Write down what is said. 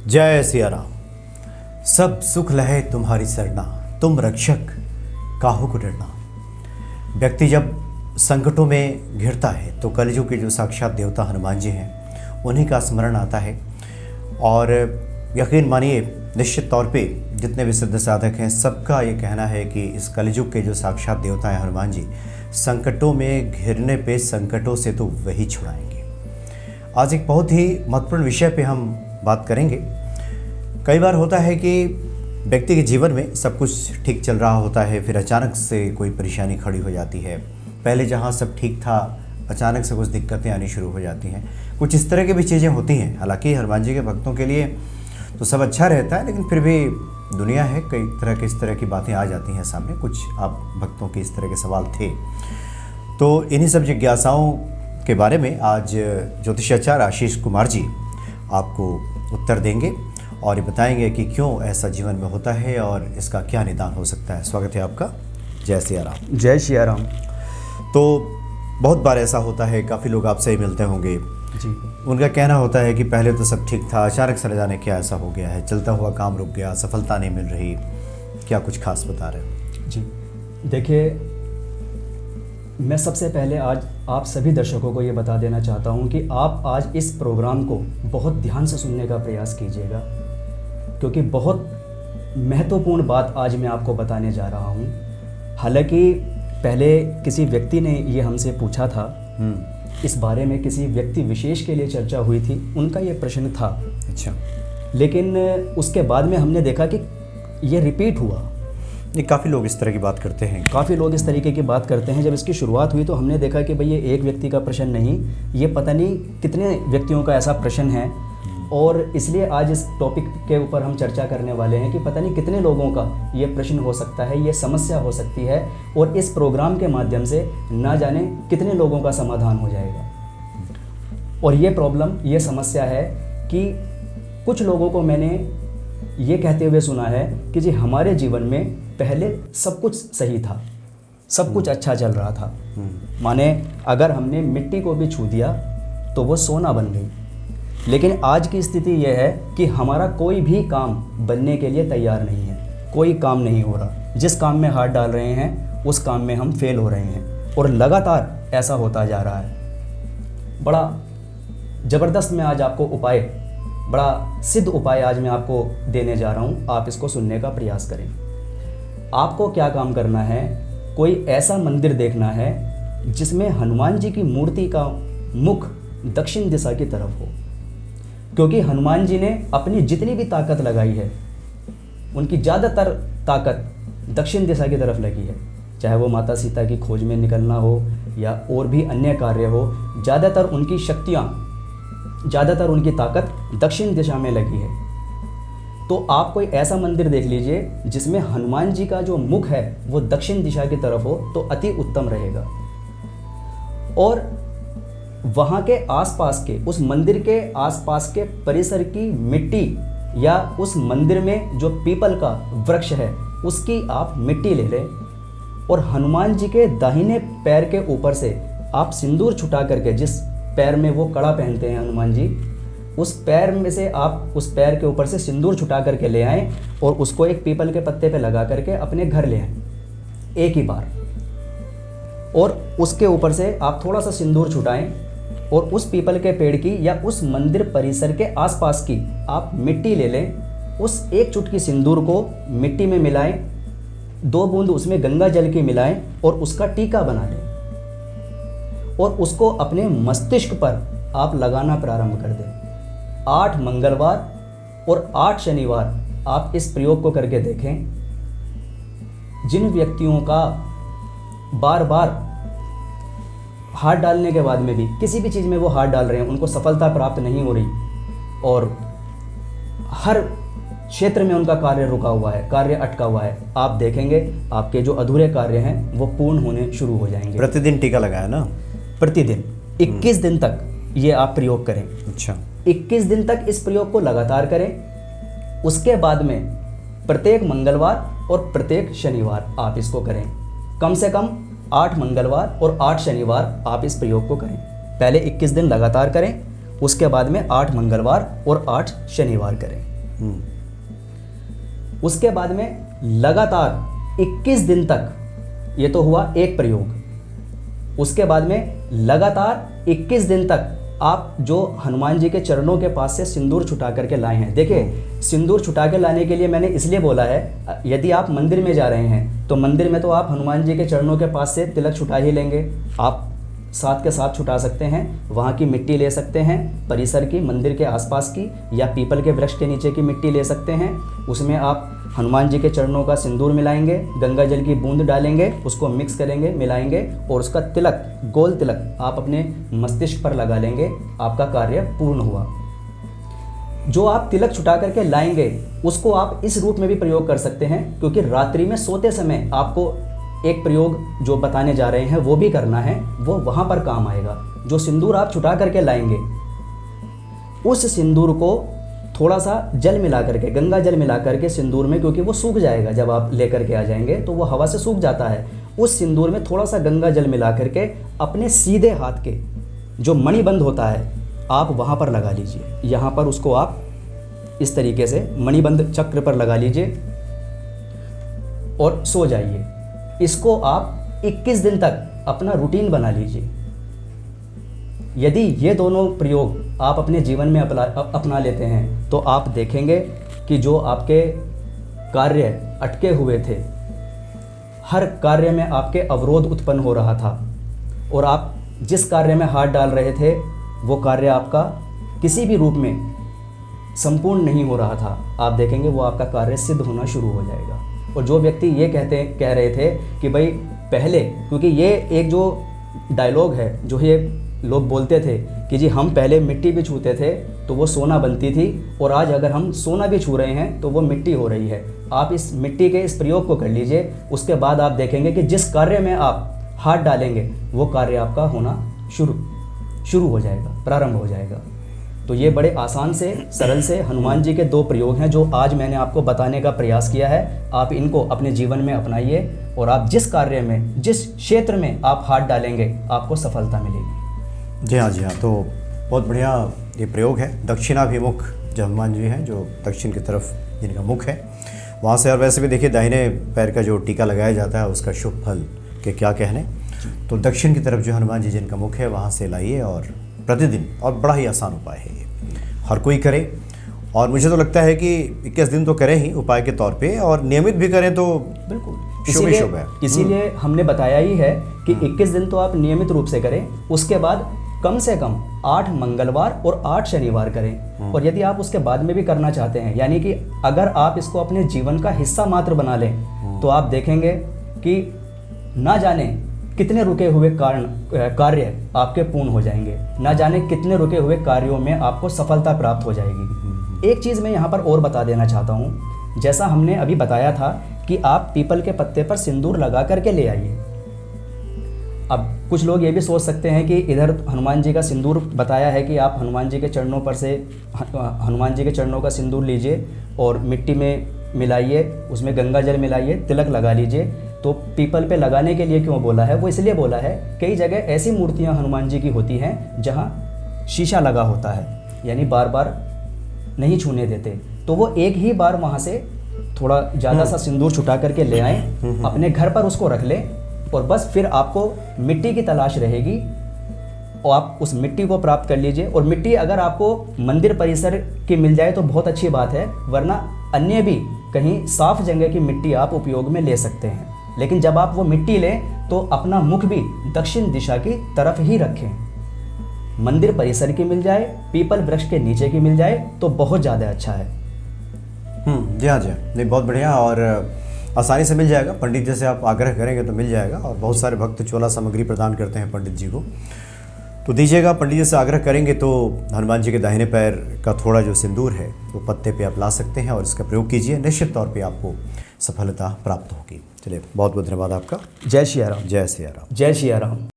जय सिया राम। सब सुख लहे तुम्हारी सरना, तुम रक्षक काहू को डरना। व्यक्ति जब संकटों में घिरता है तो कलयुग के जो साक्षात देवता हनुमान जी हैं उन्हीं का स्मरण आता है। और यकीन मानिए, निश्चित तौर पे जितने भी सिद्ध साधक हैं सबका ये कहना है कि इस कलयुग के जो साक्षात देवता हैं हनुमान जी, संकटों में घिरने पे संकटों से तो वही छुड़ाएंगे। आज एक बहुत ही महत्वपूर्ण विषय पे हम बात करेंगे। कई बार होता है कि व्यक्ति के जीवन में सब कुछ ठीक चल रहा होता है, फिर अचानक से कोई परेशानी खड़ी हो जाती है। पहले जहाँ सब ठीक था, अचानक से कुछ दिक्कतें आनी शुरू हो जाती हैं। कुछ इस तरह की भी चीज़ें होती हैं। हालांकि हनुमान जी के भक्तों के लिए तो सब अच्छा रहता है, लेकिन फिर भी दुनिया है, कई तरह की इस तरह की बातें आ जाती हैं सामने। कुछ आप भक्तों के इस तरह के सवाल थे, तो इन्हीं सब जिज्ञासाओं के बारे में आज ज्योतिषाचार्य आशीष कुमार जी आपको उत्तर देंगे और ये बताएंगे कि क्यों ऐसा जीवन में होता है और इसका क्या निदान हो सकता है। स्वागत है आपका। जय सिया राम। जय सिया राम। तो बहुत बार ऐसा होता है, काफ़ी लोग आपसे ही मिलते होंगे जी। उनका कहना होता है कि पहले तो सब ठीक था, अचानक से न जाने क्या ऐसा हो गया है, चलता हुआ काम रुक गया, सफलता नहीं मिल रही। क्या कुछ खास बता रहे हैं? जी देखिए, मैं सबसे पहले आज आप सभी दर्शकों को ये बता देना चाहता हूँ कि आप आज इस प्रोग्राम को बहुत ध्यान से सुनने का प्रयास कीजिएगा, क्योंकि बहुत महत्वपूर्ण बात आज मैं आपको बताने जा रहा हूँ। हालांकि पहले किसी व्यक्ति ने ये हमसे पूछा था, इस बारे में किसी व्यक्ति विशेष के लिए चर्चा हुई थी, उनका ये प्रश्न था। अच्छा। लेकिन उसके बाद में हमने देखा कि ये रिपीट हुआ। ये काफ़ी लोग इस तरह की बात करते हैं। काफ़ी लोग इस तरीके की बात करते हैं। जब इसकी शुरुआत हुई तो हमने देखा कि भाई ये एक व्यक्ति का प्रश्न नहीं, ये पता नहीं कितने व्यक्तियों का ऐसा प्रश्न है। और इसलिए आज इस टॉपिक के ऊपर हम चर्चा करने वाले हैं कि पता नहीं कितने लोगों का ये प्रश्न हो सकता है, ये समस्या हो सकती है, और इस प्रोग्राम के माध्यम से ना जाने कितने लोगों का समाधान हो जाएगा। और ये प्रॉब्लम, ये समस्या है कि कुछ लोगों को मैंने ये कहते हुए सुना है कि जी हमारे जीवन में पहले सब कुछ सही था, सब कुछ अच्छा चल रहा था। माने अगर हमने मिट्टी को भी छू दिया तो वो सोना बन गई। लेकिन आज की स्थिति यह है कि हमारा कोई भी काम बनने के लिए तैयार नहीं है, कोई काम नहीं हो रहा। जिस काम में हाथ डाल रहे हैं उस काम में हम फेल हो रहे हैं, और लगातार ऐसा होता जा रहा है। बड़ा ज़बरदस्त मैं आज आपको उपाय, बड़ा सिद्ध उपाय आज मैं आपको देने जा रहा हूँ। आप इसको सुनने का प्रयास करें। आपको क्या काम करना है, कोई ऐसा मंदिर देखना है जिसमें हनुमान जी की मूर्ति का मुख दक्षिण दिशा की तरफ हो, क्योंकि हनुमान जी ने अपनी जितनी भी ताकत लगाई है उनकी ज़्यादातर ताकत दक्षिण दिशा की तरफ लगी है। चाहे वो माता सीता की खोज में निकलना हो या और भी अन्य कार्य हो, ज़्यादातर उनकी शक्तियाँ, ज़्यादातर उनकी ताकत दक्षिण दिशा में लगी है। तो आप कोई ऐसा मंदिर देख लीजिए जिसमें हनुमान जी का जो मुख है वो दक्षिण दिशा की तरफ हो, तो अति उत्तम रहेगा। और वहाँ के आसपास के, उस मंदिर के आसपास के परिसर की मिट्टी, या उस मंदिर में जो पीपल का वृक्ष है उसकी आप मिट्टी ले लें, और हनुमान जी के दाहिने पैर के ऊपर से आप सिंदूर छुटा करके, जिस पैर में वो कड़ा पहनते हैं हनुमान जी, उस पैर में से आप उस पैर के ऊपर से सिंदूर छुटा करके ले आएँ और उसको एक पीपल के पत्ते पे लगा करके अपने घर ले आएँ एक ही बार। और उसके ऊपर से आप थोड़ा सा सिंदूर छुटाएं और उस पीपल के पेड़ की या उस मंदिर परिसर के आसपास की आप मिट्टी ले लें। उस एक चुटकी सिंदूर को मिट्टी में मिलाएं, 2 बूंद उसमें गंगा जल की मिलाएं और उसका टीका बना लें, और उसको अपने मस्तिष्क पर आप लगाना प्रारंभ कर दें। 8 मंगलवार और 8 शनिवार आप इस प्रयोग को करके देखें। जिन व्यक्तियों का बार बार हाथ डालने के बाद में भी किसी भी चीज़ में वो हाथ डाल रहे हैं, उनको सफलता प्राप्त नहीं हो रही, और हर क्षेत्र में उनका कार्य रुका हुआ है, कार्य अटका हुआ है, आप देखेंगे आपके जो अधूरे कार्य हैं वो पूर्ण होने शुरू हो जाएंगे। प्रतिदिन टीका लगाया ना? प्रतिदिन 21 दिन तक ये आप प्रयोग करें। अच्छा। 21 दिन तक इस प्रयोग को लगातार करें। उसके बाद में प्रत्येक मंगलवार और प्रत्येक शनिवार आप इसको करें। कम से कम 8 मंगलवार और 8 शनिवार आप इस प्रयोग को करें। पहले 21 दिन लगातार करें, उसके बाद में 8 मंगलवार और 8 शनिवार करें। उसके बाद में लगातार 21 दिन तक, ये तो हुआ एक प्रयोग। उसके बाद में लगातार 21 दिन तक आप जो हनुमान जी के चरणों के पास से सिंदूर छुटा करके लाए हैं। देखिए, सिंदूर छुटा के लाने के लिए मैंने इसलिए बोला है, यदि आप मंदिर में जा रहे हैं तो मंदिर में तो आप हनुमान जी के चरणों के पास से तिलक छुटा ही लेंगे। आप साथ के साथ छुटा सकते हैं, वहाँ की मिट्टी ले सकते हैं, परिसर की, मंदिर के आसपास की, या पीपल के वृक्ष के नीचे की मिट्टी ले सकते हैं। उसमें आप हनुमान जी के चरणों का सिंदूर मिलाएंगे, गंगा जल की बूंद डालेंगे, उसको मिक्स करेंगे, मिलाएंगे, और उसका तिलक, गोल तिलक आप अपने मस्तिष्क पर लगा लेंगे। आपका कार्य पूर्ण हुआ। जो आप तिलक छुटा करके लाएंगे उसको आप इस रूप में भी प्रयोग कर सकते हैं, क्योंकि रात्रि में सोते समय आपको एक प्रयोग जो बताने जा रहे हैं वो भी करना है, वो वहाँ पर काम आएगा। जो सिंदूर आप छुटा करके लाएंगे, उस सिंदूर को थोड़ा सा जल मिला करके, गंगा जल मिला करके सिंदूर में, क्योंकि वो सूख जाएगा जब आप लेकर के आ जाएंगे तो वो हवा से सूख जाता है। उस सिंदूर में थोड़ा सा गंगा जल मिला करके अपने सीधे हाथ के जो मणिबंध होता है आप वहाँ पर लगा लीजिए। यहाँ पर उसको आप इस तरीके से मणिबंध चक्र पर लगा लीजिए और सो जाइए। इसको आप 21 दिन तक अपना रूटीन बना लीजिए। यदि ये दोनों प्रयोग आप अपने जीवन में अपना लेते हैं तो आप देखेंगे कि जो आपके कार्य अटके हुए थे, हर कार्य में आपके अवरोध उत्पन्न हो रहा था, और आप जिस कार्य में हाथ डाल रहे थे वो कार्य आपका किसी भी रूप में संपूर्ण नहीं हो रहा था, आप देखेंगे वो आपका कार्य सिद्ध होना शुरू हो जाएगा। और जो व्यक्ति ये कह रहे थे कि भाई पहले, क्योंकि ये एक जो डायलॉग है जो ये लोग बोलते थे कि जी हम पहले मिट्टी भी छूते थे तो वो सोना बनती थी, और आज अगर हम सोना भी छू रहे हैं तो वो मिट्टी हो रही है। आप इस मिट्टी के इस प्रयोग को कर लीजिए, उसके बाद आप देखेंगे कि जिस कार्य में आप हाथ डालेंगे वो कार्य आपका होना शुरू हो जाएगा, प्रारंभ हो जाएगा। तो ये बड़े आसान से, सरल से हनुमान जी के दो प्रयोग हैं जो आज मैंने आपको बताने का प्रयास किया है। आप इनको अपने जीवन में अपनाइए और आप जिस कार्य में, जिस क्षेत्र में आप हाथ डालेंगे आपको सफलता मिलेगी। जी हाँ, जी हाँ। तो बहुत बढ़िया ये प्रयोग है। दक्षिणाभिमुख जो हनुमान जी हैं, जो दक्षिण की तरफ जिनका मुख है वहाँ से, और वैसे भी देखिए दाहिने पैर का जो टीका लगाया जाता है उसका शुभ फल के क्या कहने। तो दक्षिण की तरफ जो हनुमान जी जिनका मुख है वहाँ से लाइए और प्रतिदिन, और बड़ा ही आसान उपाय है ये, हर कोई करे। और मुझे तो लगता है कि 21 दिन तो करें ही उपाय के तौर पे, और नियमित भी करें तो बिल्कुल शुभ ही शुभ है। इसीलिए हमने बताया ही है कि 21 दिन तो आप नियमित रूप से करें, उसके बाद कम से कम 8 मंगलवार और 8 शनिवार करें। और यदि आप उसके बाद में भी करना चाहते हैं, यानी कि अगर आप इसको अपने जीवन का हिस्सा मात्र बना लें, तो आप देखेंगे कि ना जाने कितने रुके हुए कार्य आपके पूर्ण हो जाएंगे, ना जाने कितने रुके हुए कार्यों में आपको सफलता प्राप्त हो जाएगी। एक चीज़ मैं यहाँ पर और बता देना चाहता हूँ, जैसा हमने अभी बताया था कि आप पीपल के पत्ते पर सिंदूर लगा करके ले आइए। अब कुछ लोग ये भी सोच सकते हैं कि इधर हनुमान जी का सिंदूर बताया है कि आप हनुमान जी के चरणों पर से हनुमान जी के चरणों का सिंदूर लीजिए और मिट्टी में मिलाइए, उसमें गंगा जल मिलाइए, तिलक लगा लीजिए। तो पीपल पे लगाने के लिए क्यों बोला है? वो इसलिए बोला है, कई जगह ऐसी मूर्तियां हनुमान जी की होती हैं जहां शीशा लगा होता है, यानी बार बार नहीं छूने देते। तो वो एक ही बार वहां से थोड़ा ज़्यादा सा सिंदूर छुटा करके ले आएँ, अपने घर पर उसको रख लें, और बस फिर आपको मिट्टी की तलाश रहेगी और आप उस मिट्टी को प्राप्त कर लीजिए। और मिट्टी अगर आपको मंदिर परिसर की मिल जाए तो बहुत अच्छी बात है, वरना अन्य भी कहीं साफ जगह की मिट्टी आप उपयोग में ले सकते हैं। लेकिन जब आप वो मिट्टी लें तो अपना मुख भी दक्षिण दिशा की तरफ ही रखें। मंदिर परिसर की मिल जाए, पीपल वृक्ष के नीचे की मिल जाए तो बहुत ज़्यादा अच्छा है। जी हाँ, जी हाँ, नहीं बहुत बढ़िया, और आसानी से मिल जाएगा। पंडित जी से आप आग्रह करेंगे तो मिल जाएगा, और बहुत सारे भक्त चोला सामग्री प्रदान करते हैं पंडित जी को, तो दीजिएगा। पंडित जी से आग्रह करेंगे तो हनुमान जी के दाहिने पैर का थोड़ा जो सिंदूर है वो पत्ते पे आप ला सकते हैं और इसका प्रयोग कीजिए, निश्चित तौर पे आपको सफलता प्राप्त होगी। चलिए, बहुत बहुत धन्यवाद आपका। जय सिया राम। जय सिया राम। जय सिया राम।